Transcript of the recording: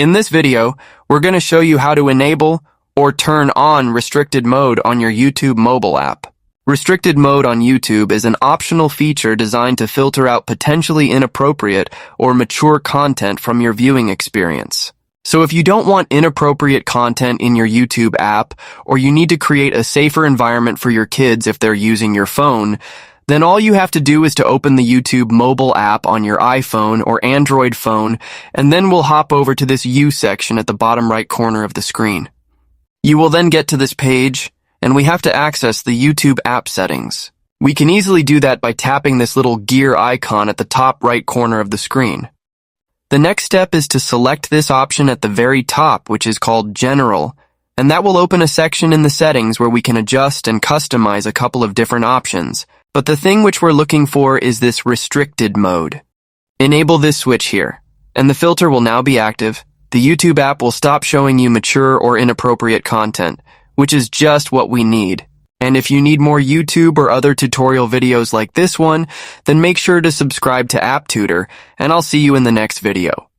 In this video, we're going to show you how to enable or turn on restricted mode on your YouTube mobile app. Restricted mode on YouTube is an optional feature designed to filter out potentially inappropriate or mature content from your viewing experience. So if you don't want inappropriate content in your YouTube app, or you need to create a safer environment for your kids if they're using your phone, then all you have to do is to open the YouTube mobile app on your iPhone or Android phone, and then we'll hop over to this U section at the bottom right corner of the screen. You will then get to this page, and we have to access the YouTube app settings. We can easily do that by tapping this little gear icon at the top right corner of the screen. The next step is to select this option at the very top, which is called General, and that will open a section in the settings where we can adjust and customize a couple of different options. But the thing which we're looking for is this restricted mode. Enable this switch here, and the filter will now be active. The YouTube app will stop showing you mature or inappropriate content, which is just what we need. And if you need more YouTube or other tutorial videos like this one, then make sure to subscribe to App Tutor, and I'll see you in the next video.